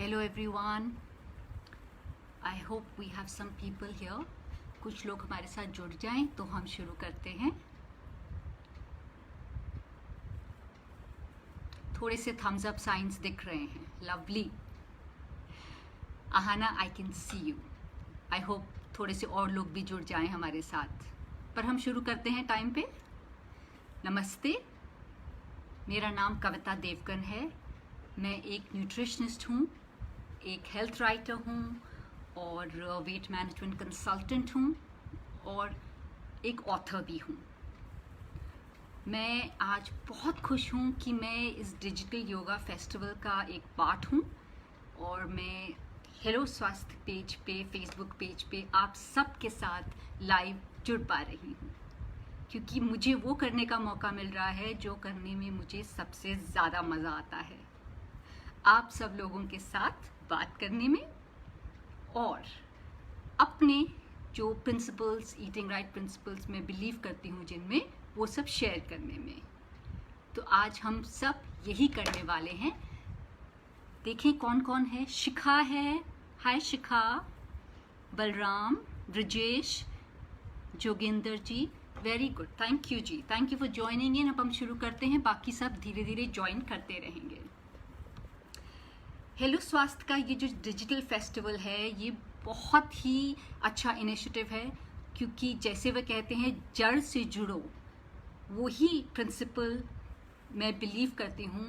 Hello everyone. I hope we have some people here. कुछ लोग हमारे साथ जुड़ जाएं तो हम शुरू करते हैं. थोड़े से थम्स अप साइंस दिख रहे हैं. Lovely. Aahana, I can see you. I hope थोड़े से और लोग भी जुड़ जाएं हमारे साथ. पर हम शुरू करते हैं टाइम पे. नमस्ते. मेरा नाम कविता देवगन है. मैं एक न्यूट्रिशनिस्ट हूँ, एक हेल्थ राइटर हूँ और वेट मैनेजमेंट कंसल्टेंट हूँ और एक ऑथर भी हूँ. मैं आज बहुत खुश हूँ कि मैं इस डिजिटल योगा फेस्टिवल का एक पार्ट हूँ और मैं हेलो स्वास्थ्य पेज पे, फेसबुक पेज पे आप सब के साथ लाइव जुड़ पा रही हूँ, क्योंकि मुझे वो करने का मौका मिल रहा है जो करने में मुझे सबसे ज़्यादा मज़ा आता है. आप सब लोगों के साथ बात करने में और अपने जो प्रिंसिपल्स, ईटिंग राइट प्रिंसिपल्स में बिलीव करती हूँ जिनमें, वो सब शेयर करने में. तो आज हम सब यही करने वाले हैं. देखें कौन कौन है. शिखा है. Hi Shikha. Balram, Brajesh, Jogendra ji. Very good. Thank you ji. Thank you for joining in. अब हम शुरू करते हैं. बाकी सब धीरे धीरे ज्वाइन करते रहेंगे. हेलो स्वास्थ्य का ये जो डिजिटल फेस्टिवल है, ये बहुत ही अच्छा इनिशिएटिव है, क्योंकि जैसे वे कहते हैं जड़ से जुड़ो, वही प्रिंसिपल मैं बिलीव करती हूँ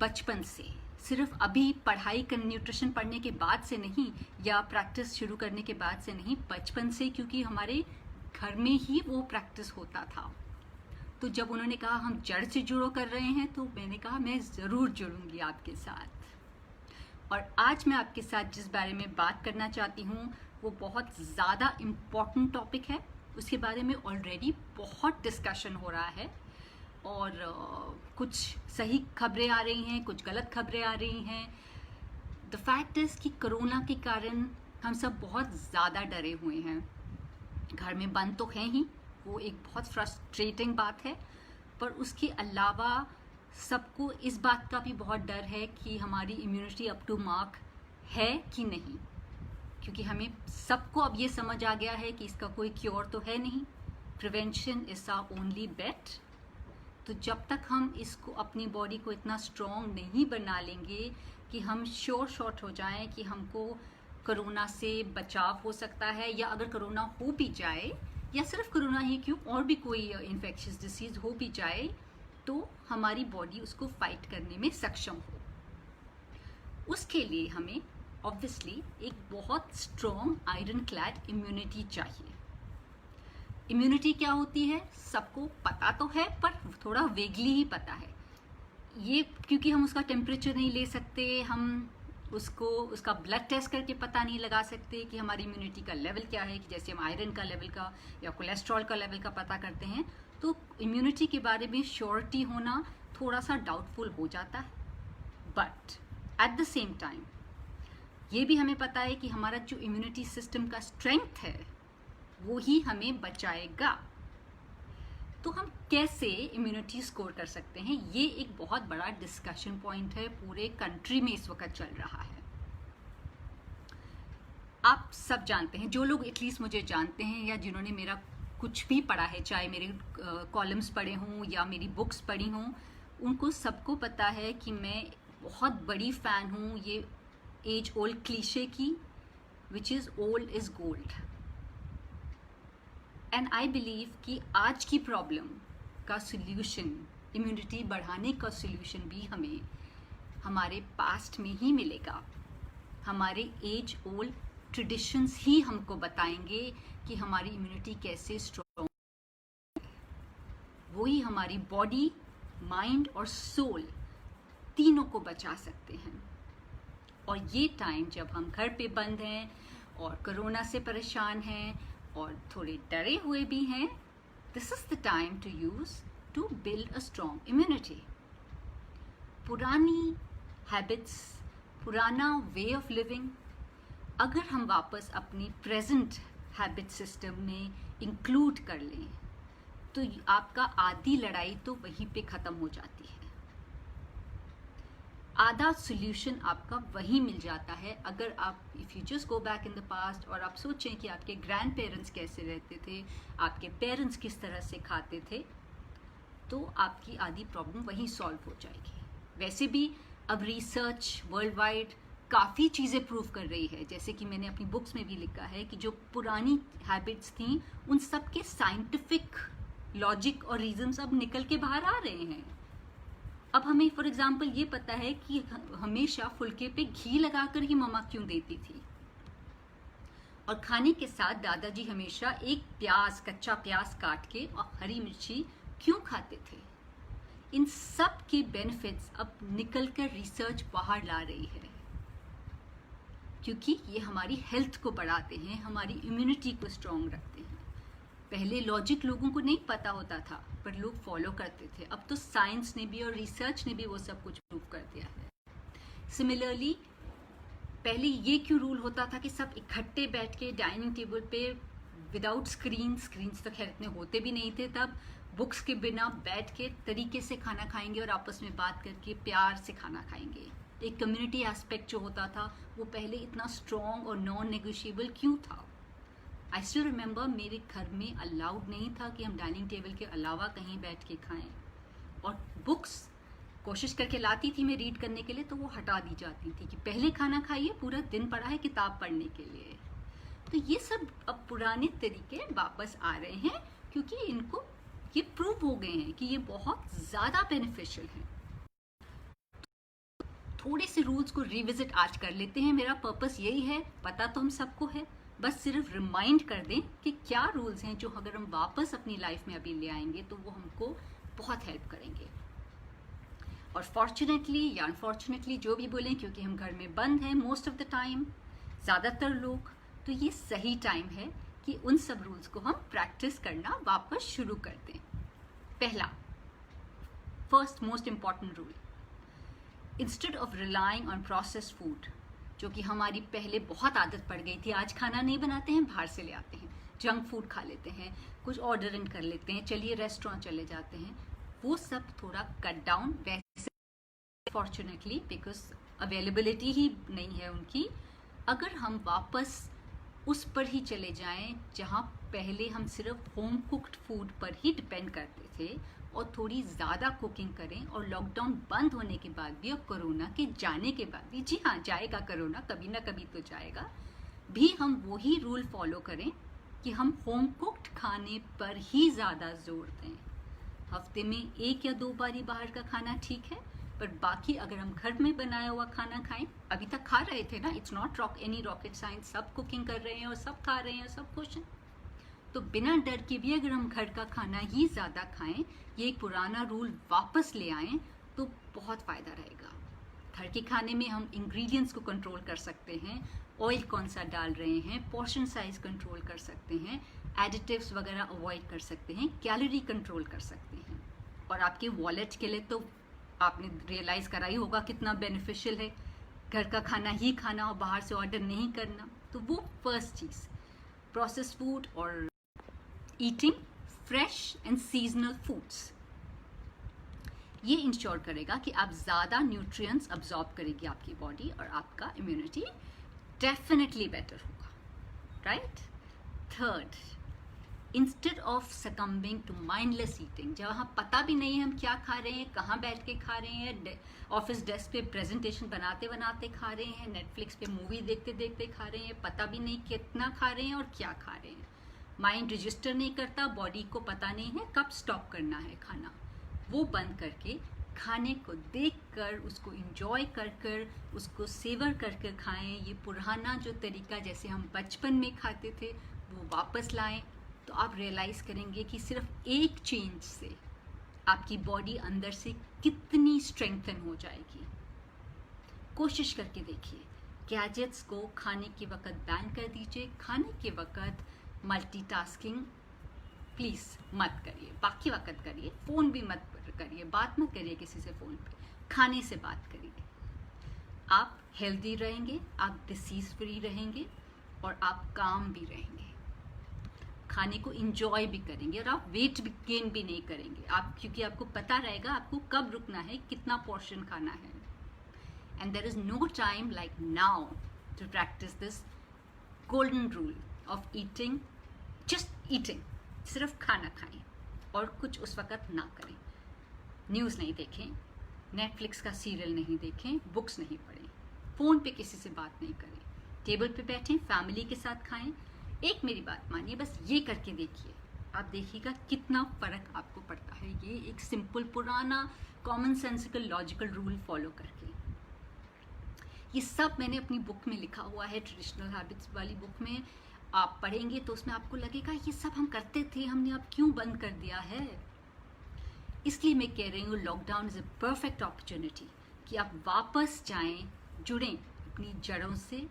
बचपन से. सिर्फ अभी पढ़ाई कर न्यूट्रिशन पढ़ने के बाद से नहीं, या प्रैक्टिस शुरू करने के बाद से नहीं, बचपन से, क्योंकि हमारे घर में ही वो प्रैक्टिस होता था. तो जब उन्होंने कहा हम जड़ से जुड़ो कर रहे हैं, तो मैंने कहा मैं ज़रूर जुड़ूंगी आपके साथ. और आज मैं आपके साथ जिस बारे में बात करना चाहती हूँ वो बहुत ज़्यादा इम्पॉर्टेंट टॉपिक है. उसके बारे में ऑलरेडी बहुत डिस्कशन हो रहा है और कुछ सही खबरें आ रही हैं, कुछ गलत खबरें आ रही हैं. द फैक्ट इज़ कि कोरोना के कारण हम सब बहुत ज़्यादा डरे हुए हैं. घर में बंद तो हैं ही, वो एक बहुत फ्रस्ट्रेटिंग बात है, पर उसके अलावा सबको इस बात का भी बहुत डर है कि हमारी इम्यूनिटी अप टू मार्क है कि नहीं, क्योंकि हमें सबको अब ये समझ आ गया है कि इसका कोई क्योर तो है नहीं. प्रिवेंशन इज आवर ओनली बेट. तो जब तक हम इसको, अपनी बॉडी को इतना स्ट्रॉन्ग नहीं बना लेंगे कि हम श्योर शॉट हो जाएं कि हमको कोरोना से बचाव हो सकता है, या अगर कोरोना हो भी जाए, या सिर्फ कोरोना ही क्यों, और भी कोई इन्फेक्शियस डिसीज़ हो भी जाए, तो हमारी बॉडी उसको फाइट करने में सक्षम हो. उसके लिए हमें ऑब्वियसली एक बहुत स्ट्रॉन्ग आयरन क्लैड इम्यूनिटी चाहिए. इम्यूनिटी क्या होती है सबको पता तो है, पर थोड़ा वेगली ही पता है. ये क्योंकि हम उसका टेम्परेचर नहीं ले सकते, हम उसका ब्लड टेस्ट करके पता नहीं लगा सकते कि हमारी इम्यूनिटी का लेवल क्या है, कि जैसे हम आयरन का लेवल का या कोलेस्ट्रॉल का लेवल का पता करते हैं, तो इम्यूनिटी के बारे में श्योरिटी होना थोड़ा सा डाउटफुल हो जाता है. But at the same time ये भी हमें पता है कि हमारा जो इम्यूनिटी सिस्टम का स्ट्रेंथ है वो ही हमें बचाएगा. तो हम कैसे इम्यूनिटी स्कोर कर सकते हैं, ये एक बहुत बड़ा डिस्कशन पॉइंट है, पूरे कंट्री में इस वक्त चल रहा है. आप सब जानते हैं, जो लोग एटलीस्ट मुझे जानते हैं या जिन्होंने मेरा कुछ भी पढ़ा है, चाहे मेरे कॉलम्स पढ़े हों या मेरी बुक्स पढ़ी हों, उनको सबको पता है कि मैं बहुत बड़ी फ़ैन हूँ ये एज ओल्ड क्लीशे की, which is old is gold. And I believe कि आज की प्रॉब्लम का सॉल्यूशन, इम्यूनिटी बढ़ाने का सॉल्यूशन भी हमें हमारे पास्ट में ही मिलेगा. हमारे एज ओल्ड ट्रेडिशंस ही हमको बताएंगे कि हमारी इम्यूनिटी कैसे स्ट्रॉन्ग, वही हमारी बॉडी, माइंड और सोल तीनों को बचा सकते हैं. और ये टाइम जब हम घर पे बंद हैं और कोरोना से परेशान हैं और थोड़े डरे हुए भी हैं, this is the time to use to build a strong immunity. पुरानी हैबिट्स, पुराना वे ऑफ लिविंग अगर हम वापस अपनी प्रेजेंट हैबिट सिस्टम में इंक्लूड कर लें, तो आपका आधी लड़ाई तो वहीं पे ख़त्म हो जाती है. आधा सोल्यूशन आपका वही मिल जाता है अगर आप if you just go back in the past और आप सोचें कि आपके ग्रैंड पेरेंट्स कैसे रहते थे, आपके पेरेंट्स किस तरह से खाते थे, तो आपकी आधी प्रॉब्लम वहीं सॉल्व हो जाएगी। वैसे भी अब रिसर्च वर्ल्ड वाइड काफ़ी चीज़ें प्रूव कर रही है, जैसे कि मैंने अपनी बुक्स में भी लिखा है कि जो पुरानी हैबिट्स थी उन सब के साइंटिफिक लॉजिक और रीजंस अब निकल के बाहर आ रहे हैं। अब हमें फॉर एग्जांपल ये पता है कि हमेशा फुलके पे घी लगाकर ही मम्मा क्यों देती थी, और खाने के साथ दादाजी हमेशा एक प्याज, कच्चा प्याज काट के और हरी मिर्ची क्यों खाते थे। इन सब के बेनिफिट्स अब निकलकर रिसर्च बाहर ला रही है, क्योंकि ये हमारी हेल्थ को बढ़ाते हैं, हमारी इम्यूनिटी को स्ट्रॉन्ग रखते हैं। पहले लॉजिक लोगों को नहीं पता होता था पर लोग फॉलो करते थे, अब तो साइंस ने भी और रिसर्च ने भी वो सब कुछ प्रूव कर दिया है। सिमिलरली पहले ये क्यों रूल होता था कि सब इकट्ठे बैठ के डाइनिंग टेबल पे विदाउट स्क्रीन्स तो खैर इतने होते भी नहीं थे तब, बुक्स के बिना बैठ के तरीके से खाना खाएंगे और आपस में बात करके प्यार से खाना खाएंगे। एक कम्युनिटी एस्पेक्ट जो होता था वो पहले इतना स्ट्रॉन्ग और नॉन नेगोशिएबल क्यों था। आई स्टिल रिमेंबर मेरे घर में अलाउड नहीं था कि हम डाइनिंग टेबल के अलावा कहीं बैठ के खाएं, और बुक्स कोशिश करके लाती थी मैं रीड करने के लिए तो वो हटा दी जाती थी कि पहले खाना खाइए, पूरा दिन पड़ा है किताब पढ़ने के लिए। तो ये सब अब पुराने तरीके वापस आ रहे हैं क्योंकि इनको ये प्रूव हो गए हैं कि ये बहुत ज़्यादा बेनिफिशियल है। थोड़े से रूल्स को रिविजिट आज कर लेते हैं। मेरा पर्पस यही है, पता तो हम सबको है, बस सिर्फ रिमाइंड कर दें कि क्या रूल्स हैं जो अगर हम वापस अपनी लाइफ में अभी ले आएंगे तो वो हमको बहुत हेल्प करेंगे। और फॉर्चुनेटली या अनफॉर्चुनेटली जो भी बोलें, क्योंकि हम घर में बंद हैं मोस्ट ऑफ द टाइम, ज़्यादातर लोग, तो ये सही टाइम है कि उन सब रूल्स को हम प्रैक्टिस करना वापस शुरू कर दें। पहला, first most important rule, instead of relying on processed food, जो कि हमारी पहले बहुत आदत पड़ गई थी, आज खाना नहीं बनाते हैं, बाहर से ले आते हैं, जंक फूड खा लेते हैं, कुछ ऑर्डर इन कर लेते हैं, चलिए रेस्टोरेंट चले जाते हैं, वो सब थोड़ा कट डाउन। वैसे फॉर्चुनेटली बिकॉज अवेलेबिलिटी ही नहीं है उनकी, अगर हम वापस उस पर ही चले जाएं जहां पहले हम सिर्फ होम कुक्ड फूड पर ही डिपेंड करते थे और थोड़ी ज़्यादा कुकिंग करें, और लॉकडाउन बंद होने के बाद भी और कोरोना के जाने के बाद भी, जी हाँ जाएगा कोरोना, कभी ना कभी तो जाएगा, भी हम वही रूल फॉलो करें कि हम होम कुक्ड खाने पर ही ज़्यादा जोर दें। हफ्ते में 1 या 2 बार ही बाहर का खाना ठीक है, पर बाकी अगर हम घर में बनाया हुआ खाना खाएं, अभी तक खा रहे थे ना, it's not any rocket science, सब कुकिंग कर रहे हैं और सब खा रहे हैं, सब खुश हैं, तो बिना डर के भी अगर हम घर का खाना ही ज़्यादा खाएं, ये एक पुराना रूल वापस ले आएं, तो बहुत फ़ायदा रहेगा। घर के खाने में हम इंग्रेडिएंट्स को कंट्रोल कर सकते हैं, ऑयल कौन सा डाल रहे हैं, पोर्शन साइज कंट्रोल कर सकते हैं, एडिटिव्स वगैरह अवॉइड कर सकते हैं, कैलोरी कंट्रोल कर सकते हैं, और आपके वॉलेट के लिए तो आपने रियलाइज़ करा ही होगा कितना बेनिफिशियल है घर का खाना ही खाना और बाहर से ऑर्डर नहीं करना। तो वो फर्स्ट चीज़, प्रोसेस्ड फूड और eating fresh and seasonal foods, ये इंश्योर करेगा कि आप ज़्यादा न्यूट्रिएंट्स अब्जॉर्ब करेगी आपकी बॉडी और आपका इम्यूनिटी डेफिनेटली बेटर होगा, right. Third, instead of succumbing to mindless eating, जहाँ पता भी नहीं है हम क्या खा रहे हैं, कहाँ बैठ के खा रहे हैं, ऑफिस डेस्क पे प्रेजेंटेशन बनाते बनाते खा रहे हैं, नेटफ्लिक्स पे मूवी देखते देखते खा रहे हैं, पता भी नहीं कितना खा रहे हैं और क्या खा रहे हैं, माइंड रजिस्टर नहीं करता, बॉडी को पता नहीं है कब स्टॉप करना है खाना, वो बंद करके खाने को देखकर, उसको एंजॉय कर कर, उसको सेवर कर कर खाएं। ये पुराना जो तरीका जैसे हम बचपन में खाते थे वो वापस लाएं, तो आप रियलाइज़ करेंगे कि सिर्फ एक चेंज से आपकी बॉडी अंदर से कितनी स्ट्रेंथन हो जाएगी। कोशिश करके देखिए, गैजेट्स को खाने के वक्त बैन कर दीजिए, खाने के वक्त मल्टीटास्किंग प्लीज़ मत करिए, बाकी वक्त करिए, फ़ोन भी मत करिए, बात मत करिए किसी से फ़ोन पे, खाने से बात करिए। आप हेल्दी रहेंगे, आप डिसीज़ फ्री रहेंगे और आप काम भी रहेंगे, खाने को इंजॉय भी करेंगे और आप वेट भी गेन भी नहीं करेंगे, आप क्योंकि आपको पता रहेगा आपको कब रुकना है, कितना पोर्शन खाना है। and there is no time like now to practice this golden rule of eating, just eating, सिर्फ खाना खाएं और कुछ उस वक़्त ना करें, न्यूज़ नहीं देखें, नेटफ्लिक्स का सीरियल नहीं देखें, बुक्स नहीं पढ़ें, फ़ोन पे किसी से बात नहीं करें, टेबल पे बैठें, फैमिली के साथ खाएं। एक मेरी बात मानिए, बस ये करके देखिए, आप देखिएगा कितना फ़र्क आपको पड़ता है। ये एक सिंपल पुराना common sensical logical rule follow करके। ये सब मैंने अपनी बुक में लिखा हुआ है, ट्रेडिशनल हैबिट्स वाली बुक में। आप पढ़ेंगे तो उसमें आपको लगेगा ये सब हम करते थे, हमने अब क्यों बंद कर दिया है। इसलिए मैं कह रही हूँ lockdown is a perfect opportunity कि आप वापस जाएं, जुड़ें अपनी जड़ों से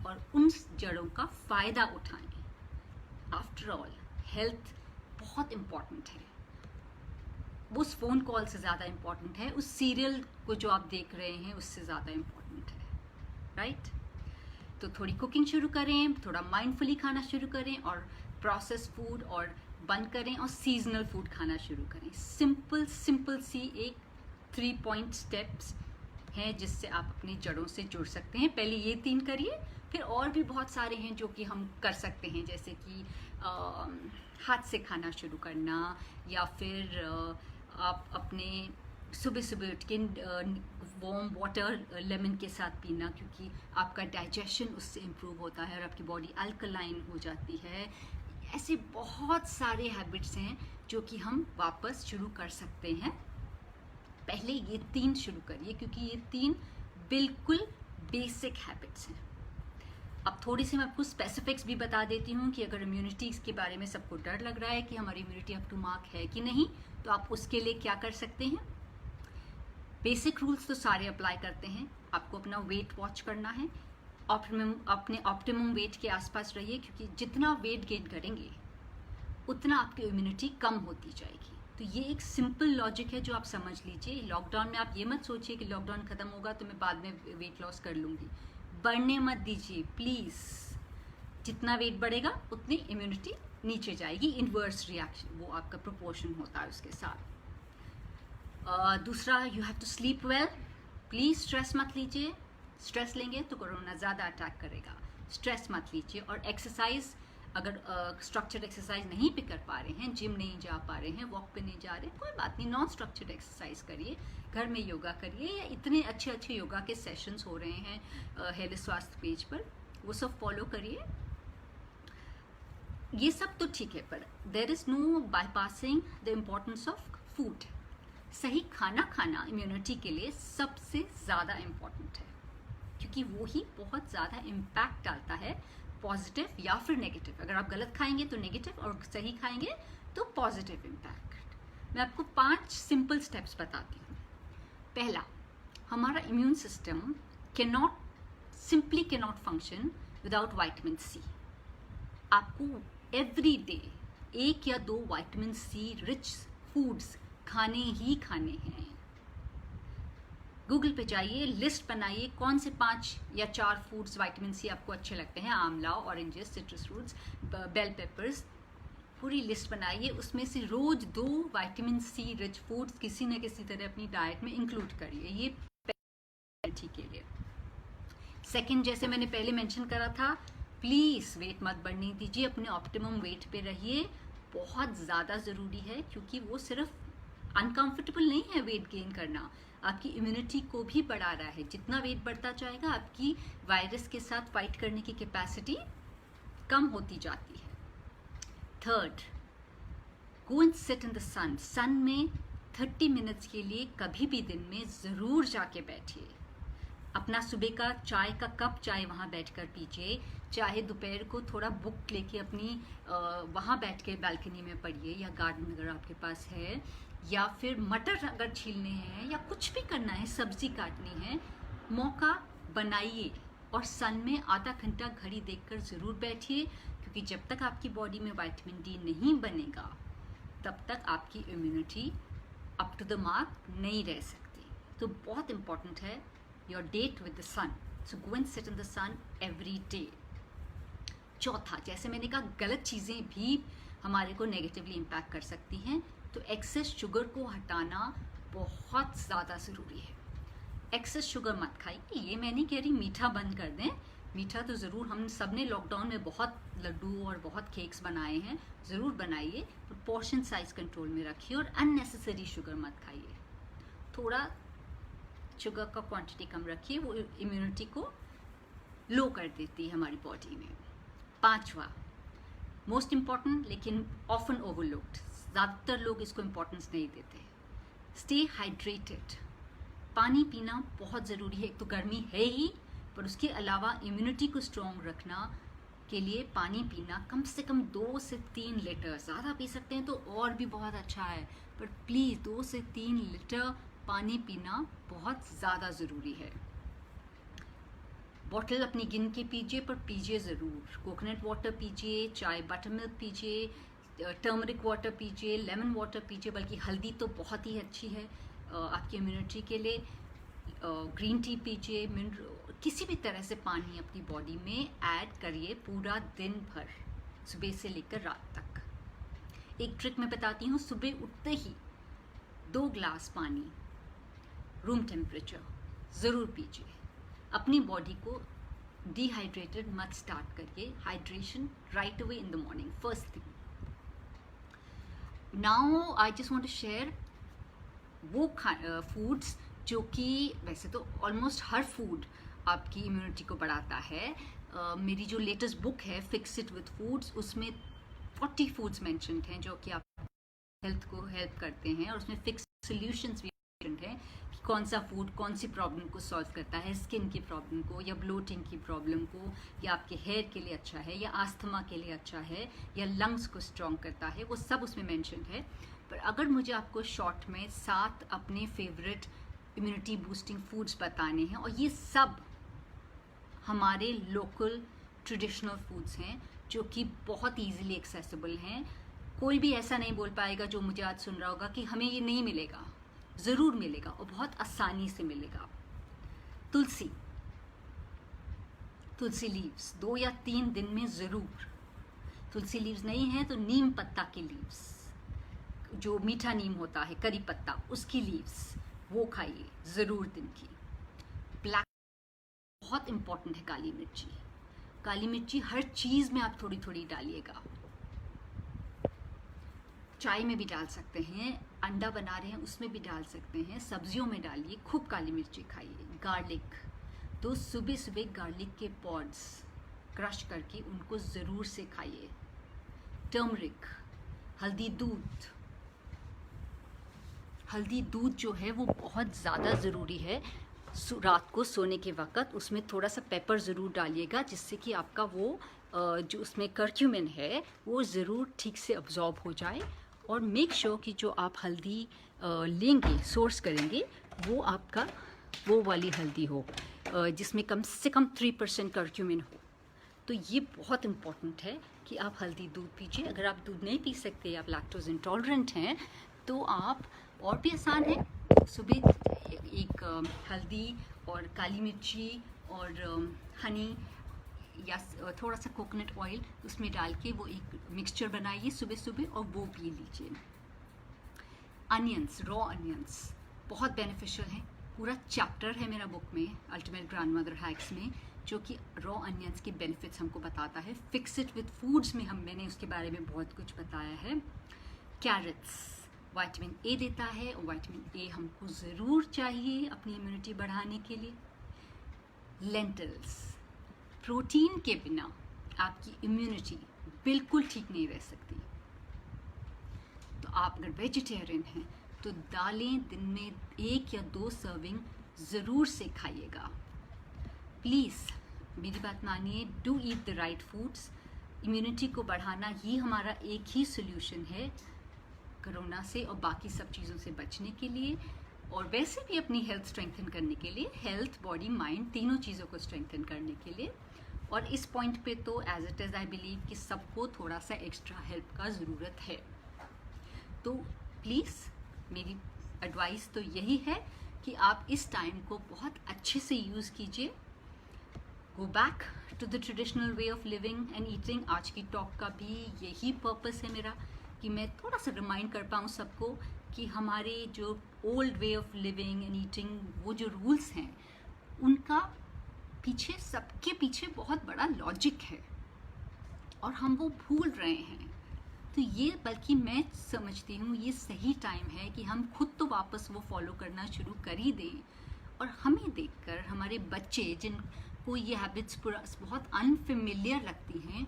और उन जड़ों का फ़ायदा उठाएं। आफ्टर ऑल हेल्थ बहुत इम्पॉर्टेंट है, वो उस फ़ोन कॉल से ज़्यादा इम्पॉर्टेंट है, उस सीरियल को जो आप देख रहे हैं उससे ज़्यादा इम्पॉर्टेंट है, राइट? तो थोड़ी कुकिंग शुरू करें, थोड़ा माइंडफुली खाना शुरू करें और प्रोसेस फूड और बंद करें और सीजनल फूड खाना शुरू करें। सिंपल सी एक 3 पॉइंट स्टेप्स हैं जिससे आप अपनी जड़ों से जुड़ सकते हैं। पहले ये 3 करिए, फिर और भी बहुत सारे हैं जो कि हम कर सकते हैं, जैसे कि हाथ से खाना शुरू करना, या फिर आप अपने सुबह सुबह उठ के वार्म वाटर लेमन के साथ पीना, क्योंकि आपका डाइजेशन उससे इम्प्रूव होता है और आपकी बॉडी अल्कलाइन हो जाती है। ऐसे बहुत सारे हैबिट्स हैं जो कि हम वापस शुरू कर सकते हैं। पहले ये 3 शुरू करिए, क्योंकि ये 3 बिल्कुल बेसिक हैबिट्स हैं। अब थोड़ी सी मैं आपको स्पेसिफिक्स भी बता देती हूँ कि अगर इम्यूनिटी के बारे में सबको डर लग रहा है कि हमारी इम्यूनिटी अप टू मार्क है कि नहीं, तो आप उसके लिए क्या कर सकते हैं। बेसिक रूल्स तो सारे अप्लाई करते हैं। आपको अपना वेट वॉच करना है, अपने ऑप्टिमम वेट के आसपास रहिए, क्योंकि जितना वेट गेन करेंगे उतना आपकी इम्यूनिटी कम होती जाएगी। तो ये एक सिंपल लॉजिक है जो आप समझ लीजिए। लॉकडाउन में आप ये मत सोचिए कि लॉकडाउन ख़त्म होगा तो मैं बाद में वेट लॉस कर लूँगी, बढ़ने मत दीजिए प्लीज़। जितना वेट बढ़ेगा उतनी इम्यूनिटी नीचे जाएगी, इन्वर्स रिएक्शन, वो आपका प्रोपोर्शन होता है उसके साथ। दूसरा, you have to sleep well. Please stress मत लीजिए, स्ट्रेस लेंगे तो कोरोना ज़्यादा अटैक करेगा। स्ट्रेस मत लीजिए। और एक्सरसाइज, अगर स्ट्रक्चर्ड एक्सरसाइज नहीं भी कर पा रहे हैं, जिम नहीं जा पा रहे हैं, वॉक पे नहीं जा रहे हैं, कोई बात नहीं, नॉन स्ट्रक्चर्ड एक्सरसाइज करिए, घर में योगा करिए, या इतने अच्छे अच्छे योगा के सेशंस हो रहे हैं हेल्थ स्वास्थ्य पेज पर, वो सब फॉलो करिए। ये सब तो ठीक है, पर there is no bypassing the importance of food. सही खाना खाना इम्यूनिटी के लिए सबसे ज़्यादा इम्पॉर्टेंट है, क्योंकि वो ही बहुत ज़्यादा इम्पैक्ट डालता है, पॉजिटिव या फिर नेगेटिव। अगर आप गलत खाएंगे तो नेगेटिव, और सही खाएंगे तो पॉजिटिव इम्पैक्ट। मैं आपको 5 सिंपल स्टेप्स बताती हूँ। पहला, हमारा immune system simply cannot function without vitamin C. आपको एवरी डे 1 या 2 विटामिन सी रिच फूड्स खाने ही खाने हैं। गूगल पे जाइए, लिस्ट बनाइए कौन से 5 या 4 फूड्स विटामिन सी आपको अच्छे लगते हैं। Amla, oranges, citrus fruits, bell peppers, पूरी लिस्ट बनाइए। उसमें से रोज 2 विटामिन सी रिच फूड्स किसी न किसी तरह अपनी डाइट में इंक्लूड करिए, ये पहले के लिए। सेकंड, जैसे मैंने पहले मेंशन करा था, प्लीज़ वेट मत बढ़ने दीजिए, अपने ऑप्टिमम वेट पे रहिए। बहुत ज़्यादा ज़रूरी है, क्योंकि वो सिर्फ अनकंफर्टेबल नहीं है वेट गेन करना, आपकी इम्यूनिटी को भी बढ़ा रहा है। जितना वेट बढ़ता जाएगा, आपकी वायरस के साथ फाइट करने की कैपेसिटी कम होती जाती है। Third, go and sit in the sun. Sun में 30 मिनट्स के लिए कभी भी दिन में ज़रूर जाके बैठिए। अपना सुबह का चाय का कप चाय वहाँ बैठकर पीजिए, चाहे दोपहर को थोड़ा बुक लेके अपनी वहाँ बैठ के बालकनी में पढ़िए, या गार्डन अगर आपके पास है, या फिर मटर अगर छीलने हैं, या कुछ भी करना है, सब्जी काटनी है, मौका बनाइए और सन में आधा घंटा घड़ी देखकर ज़रूर बैठिए, क्योंकि जब तक आपकी बॉडी में विटामिन डी नहीं बनेगा तब तक आपकी immunity up to the mark नहीं रह सकती। तो बहुत इम्पॉर्टेंट है your date with the sun, so go and sit in the sun every day. चौथा, जैसे मैंने कहा, गलत चीज़ें भी हमारे को नेगेटिवली इम्पैक्ट कर सकती हैं, तो एक्सेस शुगर को हटाना बहुत ज़्यादा ज़रूरी है। एक्सेस शुगर मत खाइए। ये मैं नहीं कह रही मीठा बंद कर दें, मीठा तो ज़रूर हम सब ने लॉकडाउन में बहुत लड्डू और बहुत केक्स बनाए हैं, ज़रूर बनाइए, पर पोर्शन साइज कंट्रोल में रखिए और अननेसेसरी शुगर मत खाइए। थोड़ा शुगर का क्वांटिटी कम रखिए, वो इम्यूनिटी को लो कर देती है हमारी बॉडी में। 5वां मोस्ट इम्पॉर्टेंट लेकिन ऑफन ओवरलुक्ड, ज़्यादातर लोग इसको इम्पोर्टेंस नहीं देते, स्टे हाइड्रेटेड। पानी पीना बहुत ज़रूरी है। एक तो गर्मी है ही, पर उसके अलावा इम्यूनिटी को स्ट्रॉन्ग रखना के लिए पानी पीना कम से कम 2 से 3 लीटर, ज़्यादा पी सकते हैं तो और भी बहुत अच्छा है, पर प्लीज़ 2 से 3 लीटर पानी पीना बहुत ज़्यादा ज़रूरी है। बॉटल अपनी गिन के पीजिए, पर पीजिए ज़रूर। कोकोनट वाटर पीजिए, चाय बटर मिल्क पीजिए, टर्मरिक वाटर पीजिए, लेमन वाटर पीजिए, बल्कि हल्दी तो बहुत ही अच्छी है आपकी इम्यूनिटी के लिए। ग्रीन टी पीजिए, किसी भी तरह से पानी अपनी बॉडी में ऐड करिए पूरा दिन भर, सुबह से लेकर रात तक। एक ट्रिक मैं बताती हूँ, सुबह उठते ही 2 ग्लास पानी रूम टेम्परेचर ज़रूर पीजिए। अपनी बॉडी को डिहाइड्रेटेड मत स्टार्ट करिए, hydration right away in the morning, first thing. Now I just want to share वो फूड्स जो कि वैसे तो ऑलमोस्ट हर फूड आपकी इम्यूनिटी को बढ़ाता है। मेरी जो लेटेस्ट बुक है फिक्स इट विद फूड्स, उसमें 40 फूड्स मेंशन्ड हैं जो कि आप हेल्थ को हेल्प करते हैं, और उसमें फिक्स सॉल्यूशंस भी मेंशन्ड हैं कि कौन सा फूड कौन सी प्रॉब्लम को सॉल्व करता है, स्किन की प्रॉब्लम को या ब्लोटिंग की प्रॉब्लम को, या आपके हेयर के लिए अच्छा है, या आस्थमा के लिए अच्छा है, या लंग्स को स्ट्रॉन्ग करता है, वो सब उसमें मेंशन्ड है। पर अगर मुझे आपको शॉर्ट में 7 अपने फेवरेट इम्यूनिटी बूस्टिंग फूड्स बताने हैं, और ये सब हमारे लोकल ट्रेडिशनल फूड्स हैं जो कि बहुत इजीली एक्सेसिबल हैं। कोई भी ऐसा नहीं बोल पाएगा जो मुझे आज सुन रहा होगा कि हमें ये नहीं मिलेगा, ज़रूर मिलेगा और बहुत आसानी से मिलेगा। तुलसी, तुलसी लीव्स 2 या 3 दिन में ज़रूर। तुलसी लीव्स नहीं है तो नीम पत्ता की लीव्स, जो मीठा नीम होता है, करी पत्ता, उसकी लीव्स वो खाइए ज़रूर दिन की। ब्लैक बहुत इम्पॉर्टेंट है। काली मिर्ची, काली मिर्ची हर चीज़ में आप थोड़ी थोड़ी डालिएगा, चाय में भी डाल सकते हैं, अंडा बना रहे हैं उसमें भी डाल सकते हैं, सब्जियों में डालिए, खूब काली मिर्ची खाइए। गार्लिक, तो सुबह सुबह गार्लिक के पॉड्स क्रश करके उनको ज़रूर से खाइए। टर्मरिक, हल्दी दूध, हल्दी दूध जो है वो बहुत ज़्यादा ज़रूरी है। रात को सोने के वक़्त उसमें थोड़ा सा पेपर ज़रूर डालिएगा, जिससे कि आपका वो जो उसमें कर्क्यूमिन है वो ज़रूर ठीक से अब्जॉर्ब हो जाए। और मेक श्योर कि जो आप हल्दी लेंगे, सोर्स करेंगे, वो आपका वो वाली हल्दी हो जिसमें कम से कम 3% कर्क्यूमिन हो। तो ये बहुत इम्पॉर्टेंट है कि आप हल्दी दूध पीजिए। अगर आप दूध नहीं पी सकते, आप लैक्टोज इंटॉलरेंट हैं, तो आप और भी आसान है, सुबह एक हल्दी और काली मिर्ची और हनी या थोड़ा सा कोकोनट ऑयल उसमें डाल के वो एक मिक्सचर बनाइए सुबह सुबह और वो पी लीजिए। अनियंस, रॉ अनियंस बहुत बेनिफिशियल हैं। पूरा चैप्टर है मेरा बुक में, अल्टीमेट ग्रैंडमदर हैक्स में, जो कि रॉ अनियंस के बेनिफिट्स हमको बताता है। फिक्स इट विद फूड्स में मैंने उसके बारे में बहुत कुछ बताया है। कैरेट्स विटामिन ए देता है, और विटामिन ए हमको ज़रूर चाहिए अपनी इम्यूनिटी बढ़ाने के लिए। लेंटिल्स, प्रोटीन के बिना आपकी इम्यूनिटी बिल्कुल ठीक नहीं रह सकती। तो आप अगर वेजिटेरियन हैं तो दालें दिन में 1 या 2 सर्विंग ज़रूर से खाइएगा। प्लीज़ मेरी बात मानिए, do eat the right foods. Immunity को बढ़ाना ही हमारा एक ही सोल्यूशन है कोरोना से और बाकी सब चीज़ों से बचने के लिए, और वैसे भी अपनी हेल्थ स्ट्रेंथन करने के लिए, हेल्थ, बॉडी, माइंड, तीनों चीज़ों को स्ट्रेंथन करने के लिए। और इस पॉइंट पे तो as it is I believe कि सबको थोड़ा सा एक्स्ट्रा हेल्प का ज़रूरत है। तो प्लीज़ मेरी एडवाइस तो यही है कि आप इस टाइम को बहुत अच्छे से यूज़ कीजिए। Go back to the traditional way of living and eating. आज की टॉक का भी यही पर्पस है मेरा, कि मैं थोड़ा सा रिमाइंड कर पाऊँ सबको कि हमारे जो old way of living and eating, वो जो रूल्स हैं, उनका पीछे, सबके पीछे बहुत बड़ा लॉजिक है और हम वो भूल रहे हैं। तो ये, बल्कि मैं समझती हूँ ये सही टाइम है कि हम खुद तो वापस वो फॉलो करना शुरू कर ही दें, और हमें देखकर हमारे बच्चे जिनको ये हैबिट्स बहुत अनफेमिलियर लगती हैं,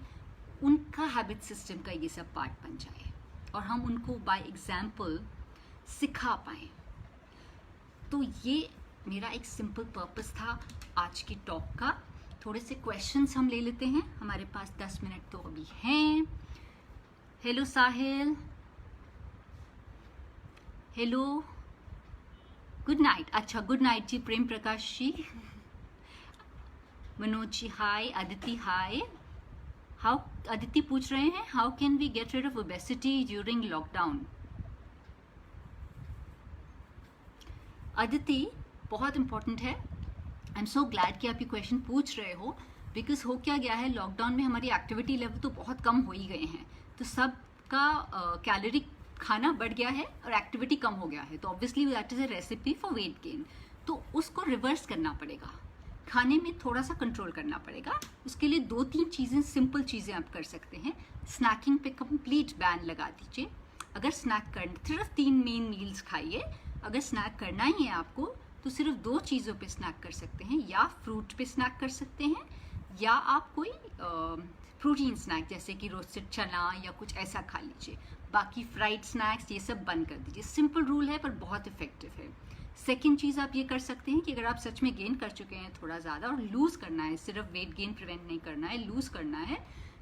उनका हैबिट सिस्टम का ये सब पार्ट बन जाए और हम उनको बाय एग्जाम्पल सिखा पाएँ। तो ये मेरा एक सिंपल पर्पस था आज की टॉक का। थोड़े से क्वेश्चंस हम ले लेते हैं, हमारे पास 10 मिनट तो अभी हैं। Hello Sahil, hello, good night. अच्छा, good night ji Prem Prakash ji, Manoj ji hi, Aditi hi. How, Aditi पूछ रहे हैं how can we get rid of obesity during lockdown. Aditi, बहुत इंपॉर्टेंट है। आई एम सो ग्लैड कि आप ये क्वेश्चन पूछ रहे हो, बिकॉज हो क्या गया है, लॉकडाउन में हमारी एक्टिविटी लेवल तो बहुत कम हो ही गए हैं, तो सबका कैलोरी खाना बढ़ गया है और एक्टिविटी कम हो गया है, तो obviously that is a recipe for weight gain. तो उसको रिवर्स करना पड़ेगा, खाने में थोड़ा सा कंट्रोल करना पड़ेगा। उसके लिए 2-3 चीज़ें, सिंपल चीज़ें आप कर सकते हैं। स्नैकिंग पे कंप्लीट बैन लगा दीजिए। अगर स्नैक कर, सिर्फ 3 मेन मील्स खाइए। अगर स्नैक करना ही है आपको तो सिर्फ 2 चीज़ों पे स्नैक कर सकते हैं, या फ्रूट पे स्नैक कर सकते हैं, या आप कोई प्रोटीन स्नैक जैसे कि रोस्टेड चना या कुछ ऐसा खा लीजिए। बाकी फ्राइड स्नैक्स ये सब बंद कर दीजिए। सिंपल रूल है पर बहुत इफेक्टिव है। सेकेंड चीज़ आप ये कर सकते हैं कि अगर आप सच में गेन कर चुके हैं थोड़ा ज़्यादा और लूज़ करना है, सिर्फ वेट गेन प्रिवेंट नहीं करना है, लूज़ करना है,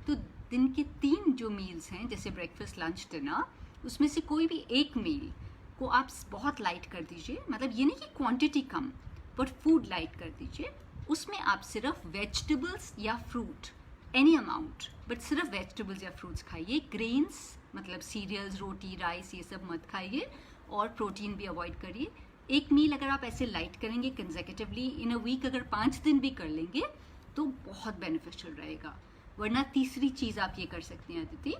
तो दिन के 3 जो मील्स हैं, जैसे ब्रेकफास्ट, लंच, डिनर, उसमें से कोई भी एक मील को आप बहुत लाइट कर दीजिए। मतलब ये नहीं कि quantity come, but food light कर दीजिए। उसमें आप सिर्फ वेजिटेबल्स या फ्रूट, एनी अमाउंट, बट सिर्फ वेजिटेबल्स या फ्रूट्स खाइए। ग्रेन्स मतलब सीरियल्स, रोटी, राइस, ये सब मत खाइए, और प्रोटीन भी अवॉइड करिए। एक मील अगर आप ऐसे लाइट करेंगे कंसेक्यूटिवली इन अ वीक, अगर 5 दिन भी कर लेंगे तो बहुत बेनिफिशियल रहेगा। वरना तीसरी चीज़ आप ये कर सकते हैं अदिति,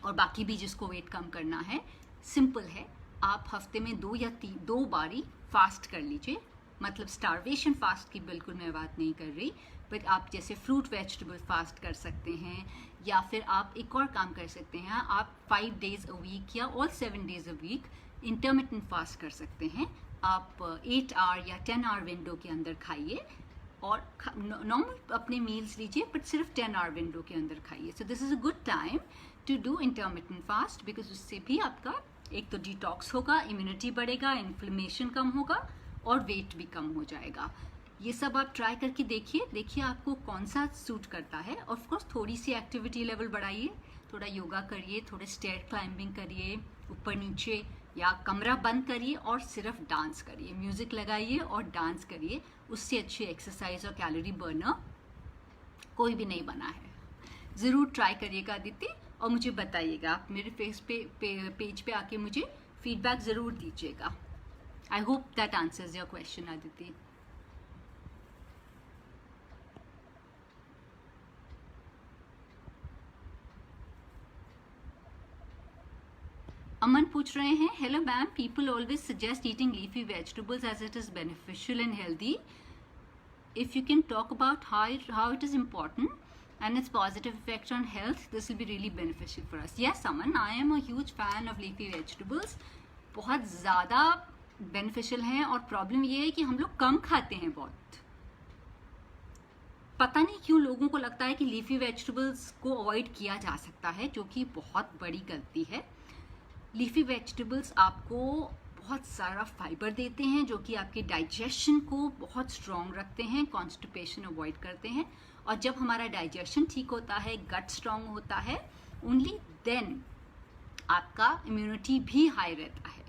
और बाकी भी जिसको वेट कम करना है, सिंपल है, आप हफ्ते में 2 या 2 बारी फास्ट कर लीजिए। मतलब स्टारवेशन फास्ट की बिल्कुल मैं बात नहीं कर रही, बट आप जैसे फ्रूट वेजिटेबल फास्ट कर सकते हैं, या फिर आप एक और काम कर सकते हैं, आप 5 डेज अ वीक या all 7 days a week intermittent fast कर सकते हैं। आप 8 आवर या 10 आवर विंडो के अंदर खाइए, और नॉर्मल अपने मील्स लीजिए, बट सिर्फ 10 आवर विंडो के अंदर खाइए। So this is a good time to do intermittent fast, because उससे भी आपका एक तो डिटॉक्स होगा, इम्यूनिटी बढ़ेगा, इन्फ्लेमेशन कम होगा, और वेट भी कम हो जाएगा। ये सब आप ट्राई करके देखिए आपको कौन सा सूट करता है। ऑफ कोर्स थोड़ी सी एक्टिविटी लेवल बढ़ाइए, थोड़ा योगा करिए, थोड़े स्टेयर क्लाइंबिंग करिए ऊपर नीचे, या कमरा बंद करिए और सिर्फ डांस करिए, म्यूजिक लगाइए और डांस करिए। उससे अच्छी एक्सरसाइज और कैलोरी बर्नर कोई भी नहीं बना है। ज़रूर ट्राई करिएगा अदिति, और मुझे बताइएगा। आप मेरे पेज पे आके मुझे फीडबैक ज़रूर दीजिएगा। I hope that answers your question Aditi. Aman पूछ रहे हैं, hello ma'am, people always suggest eating leafy vegetables as it is beneficial and healthy. If you can talk about how it is important and its positive effect on health, this will be really beneficial for us. Yes, Aman, I am a huge fan of leafy vegetables. बहुत ज़्यादा beneficial हैं, और problem ये है कि हम लोग कम खाते हैं बहुत। पता नहीं क्यों लोगों को लगता है कि लीफी वेजिटेबल्स को अवॉइड किया जा सकता है, जो कि बहुत बड़ी गलती है। लीफी वेजिटेबल्स आपको बहुत सारा फाइबर देते हैं, जो कि आपके डाइजेशन को बहुत स्ट्रॉन्ग रखते हैं, कॉन्स्टिपेशन अवॉइड करते हैं, और जब हमारा डाइजेशन ठीक होता है, गट स्ट्रॉन्ग होता है, ओनली देन आपका इम्यूनिटी भी हाई रहता है।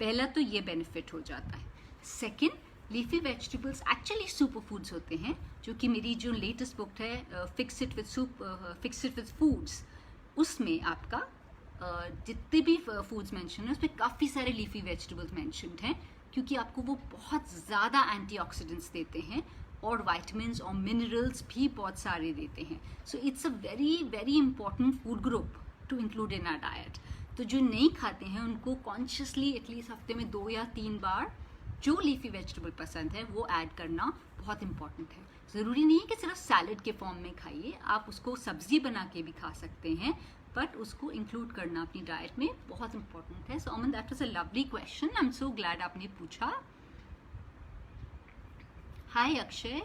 पहला तो ये बेनिफिट हो जाता है। Second, leafy vegetables actually super foods होते हैं, जो कि मेरी जो लेटेस्ट बुक है फिक्स इट विद फूड्स, उसमें आपका जितने भी फूड्स मेंशन है उसमें काफ़ी सारे लीफी वेजिटेबल्स मेंशन्ड हैं, क्योंकि आपको वो बहुत ज़्यादा एंटीऑक्सीडेंट्स देते हैं और विटामिन्स और मिनरल्स भी बहुत सारे देते हैं। So it's a very very important food group to include in our diet. तो जो नहीं खाते हैं उनको कॉन्शियसली एटलीस्ट हफ्ते में 2 या 3 बार जो लीफी वेजिटेबल पसंद है वो ऐड करना बहुत इंपॉर्टेंट है। ज़रूरी नहीं है कि सिर्फ सैलड के फॉर्म में खाइए, आप उसको सब्जी बना के भी खा सकते हैं, बट उसको इंक्लूड करना अपनी डाइट में बहुत इंपॉर्टेंट है। So Aman, that was a lovely question, I am so glad आपने पूछा। हाय अक्षय।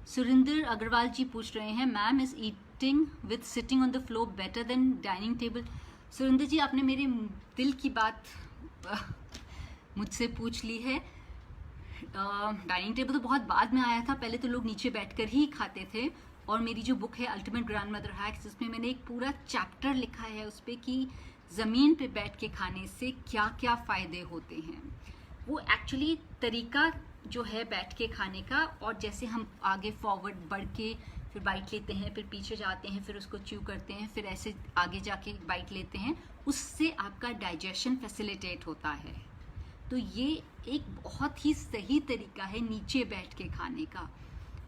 सुरिंदर अग्रवाल जी पूछ रहे हैं, ma'am is eating with sitting on the floor better than dining table? Surinder ji, आपने मेरे दिल की बात मुझसे पूछ ली है। डाइनिंग टेबल तो बहुत बाद में आया था, पहले तो लोग नीचे बैठकर ही खाते थे। और मेरी जो बुक है अल्टीमेट ग्रैंडमदर हैक्स, उसमें मैंने एक पूरा चैप्टर लिखा है उस पर कि ज़मीन पे बैठ के खाने से क्या क्या फ़ायदे होते हैं। वो एक्चुअली तरीका जो है बैठ के खाने का, और जैसे हम आगे फॉरवर्ड बढ़ के फिर बाइट लेते हैं, फिर पीछे जाते हैं, फिर उसको च्यू करते हैं, फिर ऐसे आगे जाके बाइट लेते हैं, उससे आपका डाइजेशन फैसिलिटेट होता है। तो ये एक बहुत ही सही तरीका है नीचे बैठ के खाने का।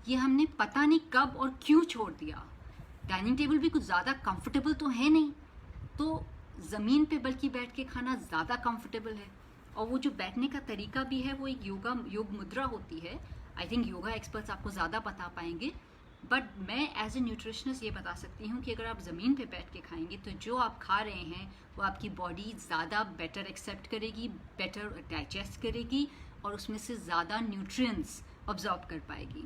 ये हमने पता नहीं कब और क्यों छोड़ दिया। डाइनिंग टेबल भी कुछ ज़्यादा कंफर्टेबल तो है नहीं, तो ज़मीन पे बल्कि बैठ के खाना ज़्यादा कंफर्टेबल है। और वो जो बैठने का तरीका भी है वो एक योग मुद्रा होती है। आई थिंक योगा एक्सपर्ट्स आपको ज़्यादा बता पाएंगे, बट मैं एज ए न्यूट्रिशनिस्ट ये बता सकती हूँ कि अगर आप ज़मीन पे बैठ के खाएंगे तो जो आप खा रहे हैं वो आपकी बॉडी ज़्यादा बेटर एक्सेप्ट करेगी, बेटर डाइजेस्ट करेगी, और उसमें से ज़्यादा न्यूट्रिएंट्स ऑब्जॉर्ब कर पाएगी।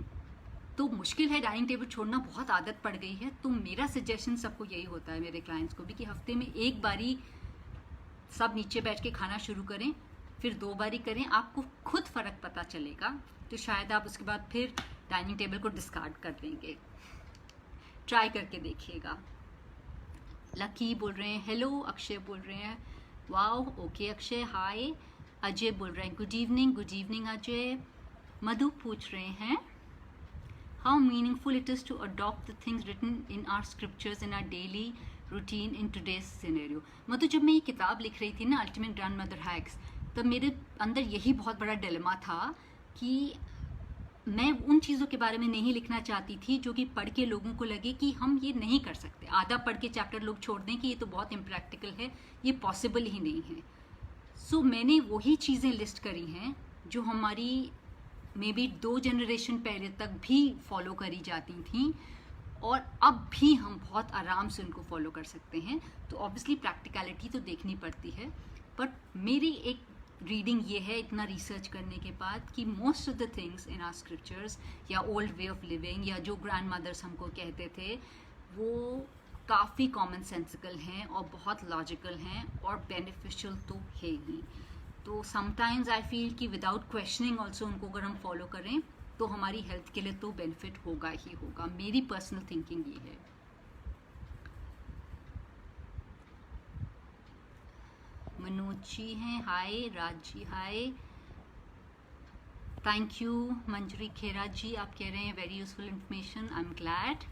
तो मुश्किल है डाइनिंग टेबल छोड़ना, बहुत आदत पड़ गई है। तो मेरा सजेशन सबको यही होता है, मेरे क्लाइंट्स को भी, कि हफ्ते में एक बारी सब नीचे बैठ के खाना शुरू करें, फिर 2 बारी करें, आपको खुद फ़र्क पता चलेगा। तो शायद आप उसके बाद फिर डाइनिंग टेबल को डिस्कार्ड कर देंगे। ट्राई करके देखिएगा। लकी बोल रहे हैं हेलो, अक्षय बोल रहे हैं वाओ, ओके अक्षय, हाय। अजय बोल रहे हैं गुड इवनिंग अजय। मधु पूछ रहे हैं how meaningful it is to adopt the things written in our scriptures in our daily routine in today's scenario. Madhu, जब मैं ये किताब लिख रही थी ना अल्टीमेट ग्रैंडमदर हैक्स, तब मेरे अंदर यही बहुत बड़ा डिलेमा था कि मैं उन चीज़ों के बारे में नहीं लिखना चाहती थी जो कि पढ़ के लोगों को लगे कि हम ये नहीं कर सकते। आधा पढ़ के चैप्टर लोग छोड़ दें कि ये तो बहुत इम्प्रैक्टिकल है, ये पॉसिबल ही नहीं है। सो मैंने वही चीज़ें लिस्ट करी हैं जो हमारी मे बी 2 जनरेशन पहले तक भी फॉलो करी जाती थी, और अब भी हम बहुत आराम से उनको फॉलो कर सकते हैं। तो ऑब्वियसली प्रैक्टिकलिटी तो देखनी पड़ती है, बट मेरी एक रीडिंग ये है इतना रिसर्च करने के बाद कि most of the things in our scriptures या ओल्ड वे ऑफ लिविंग या जो ग्रैंड मदर्स हमको कहते थे वो काफ़ी कॉमन सेंसिकल हैं और बहुत लॉजिकल हैं और बेनिफिशियल तो है ही। तो समटाइम्स आई फील कि विदाउट क्वेश्चनिंग ऑल्सो उनको अगर हम फॉलो करें तो हमारी हेल्थ के लिए तो बेनिफिट होगा ही होगा। मेरी पर्सनल थिंकिंग ये है। मनोज जी हैं, हाय। राज जी हाय, थैंक यू। मंजरी खेरा जी, आप कह रहे हैं very useful information, I am glad.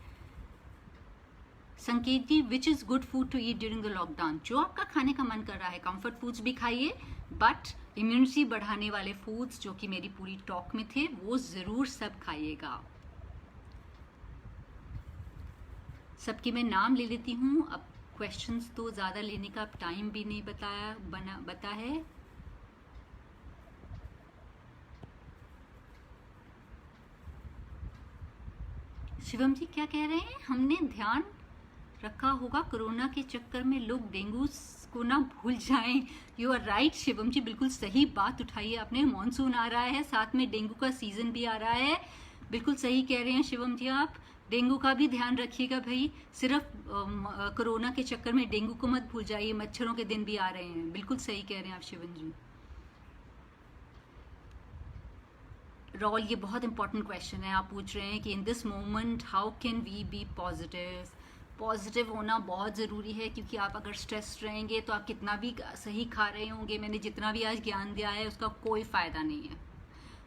Sanket ji, which is good food to eat during the lockdown? जो आपका खाने का मन कर रहा है, कंफर्ट फूड्स भी खाइए, बट इम्यूनिटी बढ़ाने वाले फूड्स जो कि मेरी पूरी टॉक में थे वो ज़रूर सब खाइएगा। सबके मैं नाम ले लेती हूँ। अब क्वेश्चंस तो ज़्यादा लेने का टाइम भी नहीं बता है। शिवम जी क्या कह रहे हैं? हमने ध्यान रखा होगा कोरोना के चक्कर में लोग डेंगू को ना भूल जाएं। यू आर राइट शिवम जी, बिल्कुल सही बात उठाई है आपने। मानसून आ रहा है, साथ में डेंगू का सीजन भी आ रहा है। बिल्कुल सही कह रहे हैं शिवम जी आप। डेंगू का भी ध्यान रखिएगा भाई, सिर्फ कोरोना के चक्कर में डेंगू को मत भूल जाइए। मच्छरों के दिन भी आ रहे हैं। बिल्कुल सही कह रहे हैं आप शिवम जी। रॉल, ये बहुत इंपॉर्टेंट क्वेश्चन है। आप पूछ रहे हैं कि in this moment how can we be positive. Positive होना बहुत ज़रूरी है, क्योंकि आप अगर स्ट्रेस रहेंगे तो आप कितना भी सही खा रहे होंगे, मैंने जितना भी आज ज्ञान दिया है उसका कोई फ़ायदा नहीं है।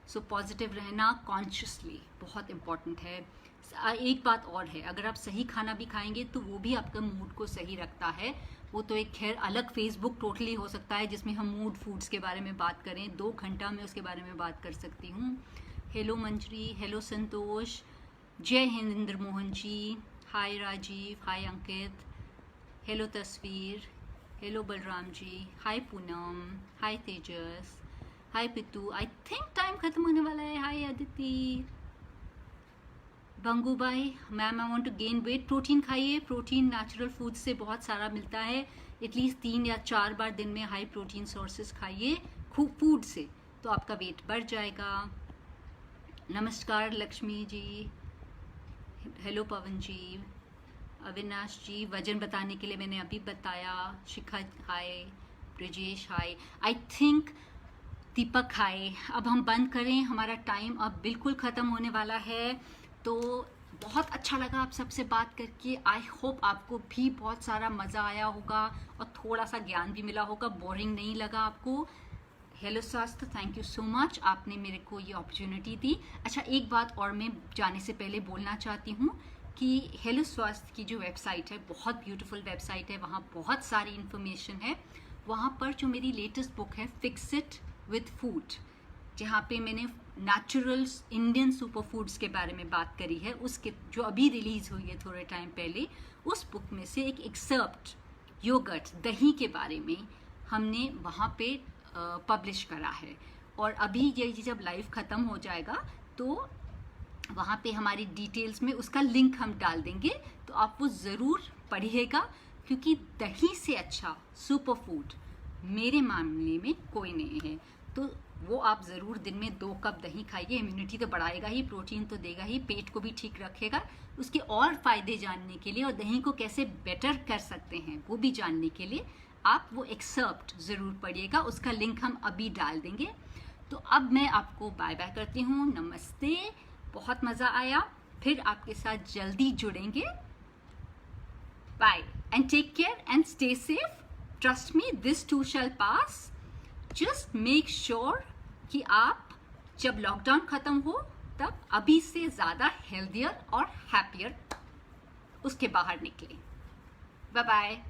सो पॉजिटिव रहना कॉन्शियसली बहुत इम्पॉर्टेंट है। एक बात और है, अगर आप सही खाना भी खाएंगे तो वो भी आपका मूड को सही रखता है। वो तो एक खैर अलग फेसबुक टोटली हो सकता है जिसमें हम मूड फूड्स के बारे में बात करें, 2 घंटा में उसके बारे में बात कर सकती हूँ। Hello Manjari, hello Santosh, Jai Hind Indra Mohan ji, hi Rajiv, hi Ankit. Hello Tasveer, hello Balram ji, hi Poonam, hi Tejas, hi Pitu. I think time खत्म होने वाला है। हाय अदिति, बंगू भाई, ma'am I want to gain weight. Protein खाइए, प्रोटीन नेचुरल फूड से बहुत सारा मिलता है। एटलीस्ट 3 या 4 बार दिन में हाई प्रोटीन सोर्सेज खाइए खूब फूड से, तो आपका वेट बढ़ जाएगा। नमस्कार लक्ष्मी जी, हेलो पवन जी, अविनाश जी, वजन बताने के लिए मैंने अभी बताया। शिखा हाय, ब्रजेश हाय। आई थिंक दीपक हाय। अब हम बंद करें, हमारा टाइम अब बिल्कुल ख़त्म होने वाला है। तो बहुत अच्छा लगा आप सबसे बात करके। आई होप आपको भी बहुत सारा मज़ा आया होगा और थोड़ा सा ज्ञान भी मिला होगा, बोरिंग नहीं लगा आपको। हेलो स्वास्थ्य, थैंक यू सो मच, आपने मेरे को ये अपॉर्चुनिटी दी। अच्छा, एक बात और मैं जाने से पहले बोलना चाहती हूँ कि हेलो स्वास्थ्य की जो वेबसाइट है बहुत ब्यूटीफुल वेबसाइट है, वहाँ बहुत सारी इन्फॉर्मेशन है। वहाँ पर जो मेरी लेटेस्ट बुक है फिक्स इट विथ फूड, जहाँ पे मैंने नेचुरल इंडियन सुपर फूड्स के बारे में बात करी है, उसके जो अभी रिलीज़ हुई है थोड़े टाइम पहले, उस बुक में से एक एक्सर्प्ट योगर्ट दही के बारे में हमने वहाँ पे पब्लिश करा है। और अभी ये जब लाइव ख़त्म हो जाएगा तो वहाँ पे हमारी डिटेल्स में उसका लिंक हम डाल देंगे, तो आप वो ज़रूर पढ़िएगा, क्योंकि दही से अच्छा सुपर फूड मेरे मामले में कोई नहीं है। तो वो आप ज़रूर दिन में 2 कप दही खाइए। इम्यूनिटी तो बढ़ाएगा ही, प्रोटीन तो देगा ही, पेट को भी ठीक रखेगा। उसके और फ़ायदे जानने के लिए और दही को कैसे बेटर कर सकते हैं वो भी जानने के लिए आप वो एक्सर्प्ट ज़रूर पढ़िएगा, उसका लिंक हम अभी डाल देंगे। तो अब मैं आपको बाय बाय करती हूँ, नमस्ते, बहुत मज़ा आया, फिर आपके साथ जल्दी जुड़ेंगे। Bye and take care and stay safe. Trust me, this too shall pass. Just make sure कि आप जब लॉकडाउन ख़त्म हो तब अभी से ज़्यादा हेल्दियर और हैप्पियर उसके बाहर निकलें। Bye bye.